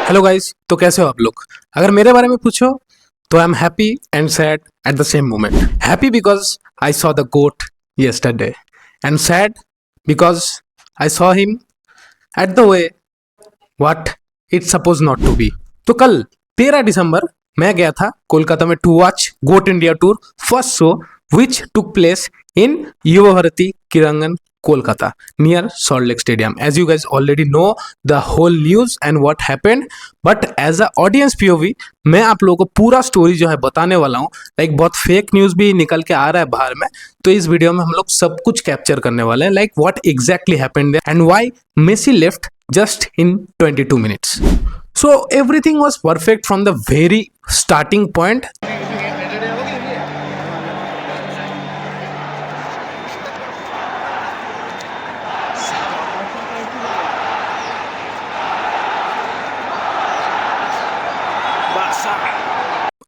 Hello guys, तो कैसे हो आप लोग। अगर मेरे बारे में पूछो तो I am happy and sad at the same moment. Happy because I saw the GOAT yesterday and sad because I saw him at the way what it's suppose not to be. तो कल 13 दिसंबर मैं गया था कोलकाता में to watch GOAT India tour first show which took place in Yuva Bharati किरंगन Kolkata near Salt Lake Stadium. As you guys already know the whole news and what happened, but as a audience POV मैं आप लोगों को पूरा story जो है बताने वाला हूँ। लाइक बहुत फेक न्यूज भी निकल के आ रहा है बाहर में, तो इस वीडियो में हम लोग सब कुछ कैप्चर करने वाले हैं। Like what exactly happened there and why Messi left just in 22 minutes. So everything was perfect from the very starting point.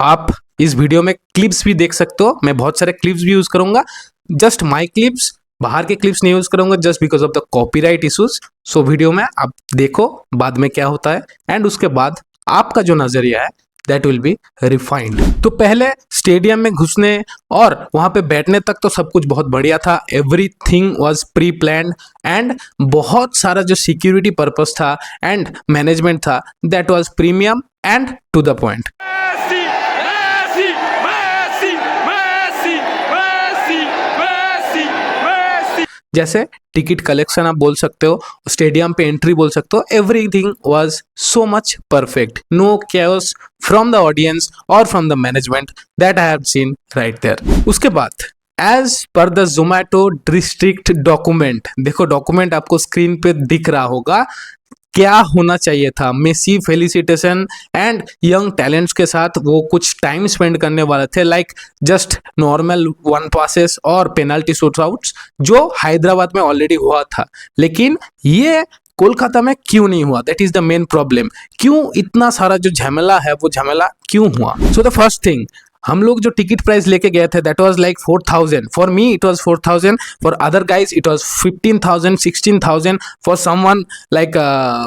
आप इस वीडियो में क्लिप्स भी देख सकते हो, मैं बहुत सारे क्लिप्स भी यूज करूंगा, जस्ट माय क्लिप्स, बाहर के क्लिप्स नहीं यूज करूंगा just because of the copyright issues. So video में आप देखो बाद में क्या होता है एंड उसके बाद आपका जो नजरिया है दैट विल बी रिफाइंड। तो पहले स्टेडियम में घुसने और वहां पे बैठने तक तो सब कुछ बहुत बढ़िया था, everything was pre planned and बहुत सारा जो सिक्योरिटी पर्पस था एंड मैनेजमेंट था that was premium and to the point. जैसे टिकट कलेक्शन आप बोल सकते हो, स्टेडियम पे एंट्री बोल सकते हो, everything was so much perfect, no chaos from the audience और from the management that I have seen right there. उसके बाद as per the Zomato district document, देखो डॉक्यूमेंट आपको स्क्रीन पे दिख रहा होगा, क्या होना चाहिए था। Messi felicitation and young talents के साथ वो कुछ टाइम स्पेंड करने वाले थे, like just normal one passes और पेनल्टी शूटआउट्स जो हैदराबाद में ऑलरेडी हुआ था, लेकिन ये कोलकाता में क्यों नहीं हुआ, that is the main problem. क्यों इतना सारा जो झमेला है वो झमेला क्यों हुआ। सो द फर्स्ट थिंग, हम लोग जो टिकट प्राइस लेके गए थे that was like 4,000, for me it was 4,000, for other guys it was 15,000 16,000, for someone like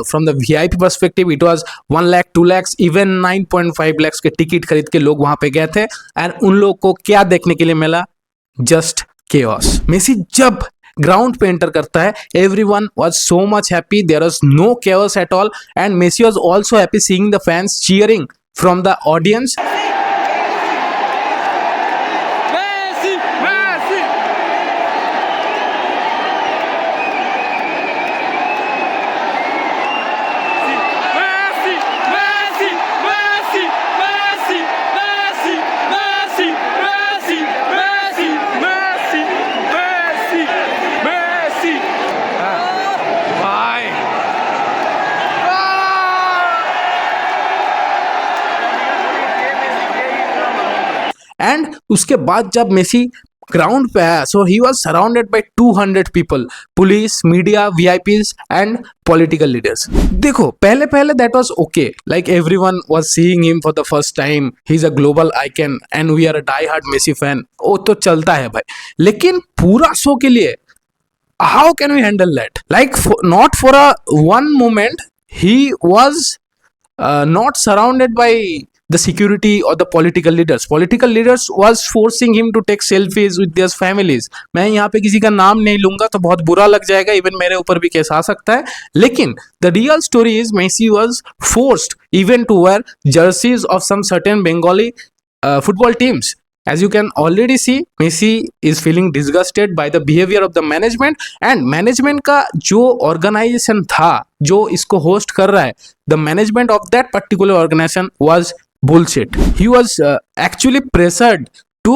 from the VIP perspective it was 1 lakh 2 lakh even 9.5 lakh के टिकट खरीद के लोग वहां पे गए थे एंड उन लोग को क्या देखने के लिए मिला, जस्ट केओस। मेसी जब ग्राउंड पे एंटर करता है everyone was so much happy, there was no chaos at all and Messi was also happy seeing the fans cheering from the audience. And उसके बाद जब मेसी ग्राउंड पे आया so he was surrounded by 200 people, police, media, VIPs and political leaders. देखो पहले पहले that was okay, like everyone was seeing him for the first time, he is a global icon and we are a die hard Messi fan, वो तो चलता है भाई, लेकिन पूरा शो के लिए how can we handle that, like not for a one moment he was not surrounded by the security or the political leaders. Political leaders was forcing him to take selfies with their families. मैं यहाँ पे किसी का नाम नहीं लूंगा तो बहुत बुरा लग जाएगा, इवन मेरे ऊपर भी केस आ सकता है, लेकिन the real story is Messi was forced even to wear jerseys of some certain Bengali football teams. As you can already see, Messi is feeling disgusted by the behavior of the management and management का जो organization था जो इसको host कर रहा है, the management of that particular organization was bullshit. He was actually pressured to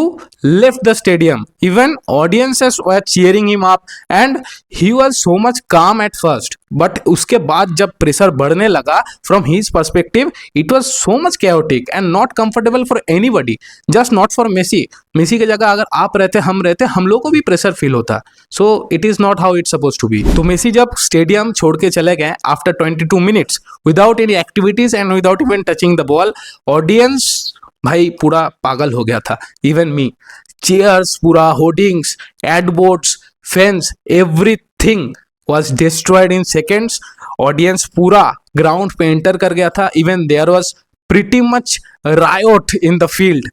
left the stadium. Even audiences were cheering him up and he was so much calm at first. But उसके बाद जब pressure बढ़ने लगा from his perspective, it was so much chaotic and not comfortable for anybody. Just not for Messi. Messi की जगह अगर आप रहते, हम रहते, हम लोग को भी प्रेशर फील होता. So it is not how it's supposed to be. तो मेसी जब स्टेडियम छोड़ के चले गए after 22 minutes without any activities and without even touching the ball, audience भाई पूरा पागल हो गया था, इवन मी, चेयर्स पूरा, hoardings, adboards, fans, everything was destroyed in seconds. Audience पूरा ग्राउंड पे एंटर कर गया था. Even there was pretty much riot in the field.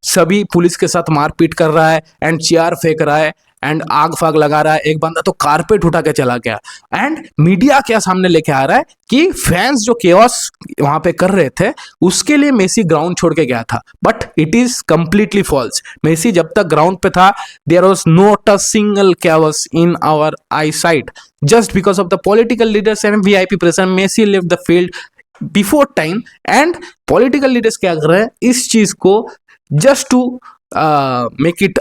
सभी पुलिस के साथ मारपीट कर रहा है एंड चेयर फेंक रहा है एंड आग फाग लगा रहा है. एक बंदा तो कारपेट उठा के चला गया. एंड मीडिया क्या सामने लेके आ रहा है कि फैंस जो केओस वहां पे कर रहे थे उसके लिए मेसी ग्राउंड छोड़ के गया था. But it is completely false. Messi जब तक ग्राउंड पे था there was not a single chaos in our eyesight. Just because of the political leaders and VIP pressure Messi left the field before time. And political leaders क्या कर रहे हैं इस चीज को just to make it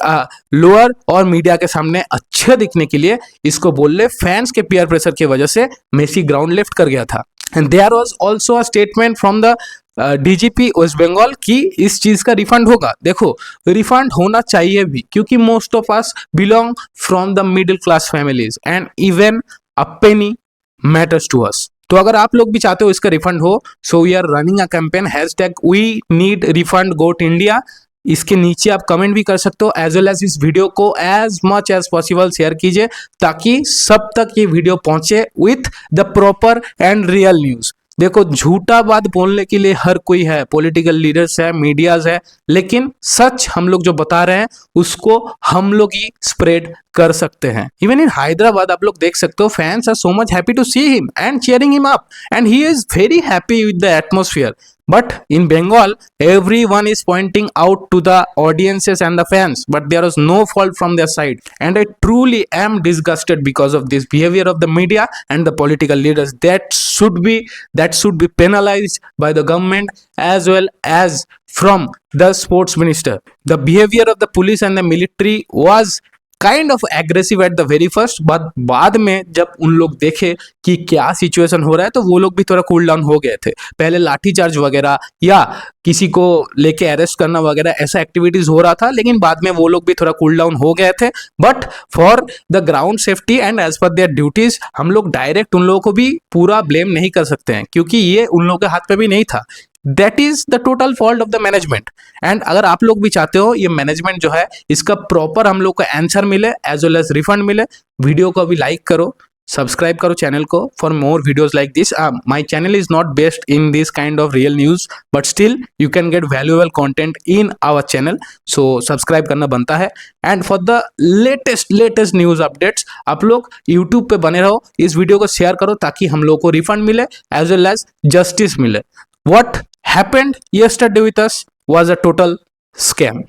lower और media के सामने अच्छे दिखने के लिए इसको बोल रहे फैंस के पीयर प्रेशर की वजह से मेसी ग्राउंड लेफ्ट कर गया था. And there was also a statement from the DGP West Bengal कि इस चीज का रिफंड होगा. देखो रिफंड होना चाहिए भी क्योंकि most of us belong from the middle class families and even a penny matters to us. तो अगर आप लोग भी चाहते हो इसका रिफंड हो so we are running a campaign #we need refund GOAT India. इसके नीचे आप कमेंट भी कर सकते हो एज वेल एज इस वीडियो को as much as possible share कीजिए ताकि सब तक ये वीडियो पहुंचे with the proper and real news. देखो झूठा बात बोलने के लिए हर कोई है, पॉलिटिकल लीडर्स है, मीडियाज है, लेकिन सच हम लोग जो बता रहे हैं उसको हम लोग ही स्प्रेड कर सकते हैं. इवन इन हैदराबाद आप लोग देख सकते हो fans are so much happy to see him and cheering him up and he is very happy with the atmosphere. But in Bengal, everyone is pointing out to the audiences and the fans, but there was no fault from their side. And I truly am disgusted because of this behavior of the media and the political leaders. That should be penalized by the government as well as from the sports minister. The behavior of the police and the military was kind of aggressive at the very first, but बाद में जब उन लोग देखे कि क्या situation हो रहा है तो वो लोग भी थोड़ा कूल डाउन हो गए थे. पहले लाठीचार्ज वगैरह या किसी को लेके अरेस्ट करना वगैरह ऐसा एक्टिविटीज हो रहा था, लेकिन बाद में वो लोग भी थोड़ा कूल डाउन हो गए थे. But for the ground safety and as per their duties हम लोग डायरेक्ट उन लोगों को भी पूरा ब्लेम नहीं कर सकते हैं क्योंकि ये उन लोगों के हाथ पे भी नहीं था. That is the total fault of the management. And अगर आप लोग भी चाहते हो ये मैनेजमेंट जो है इसका प्रॉपर हम लोग को आंसर मिले एज वेल एज रिफंड मिले, वीडियो को अभी लाइक करो, सब्सक्राइब करो चैनल को for more videos like this. My channel is not based in this kind of real news but still you can get valuable content in our channel, so subscribe करना बनता है. And for the latest news updates आप लोग YouTube पे बने रहो, इस video को शेयर करो ताकि हम लोग को रिफंड मिले एज वेल एज जस्टिस मिले. What happened yesterday with us was a total scam.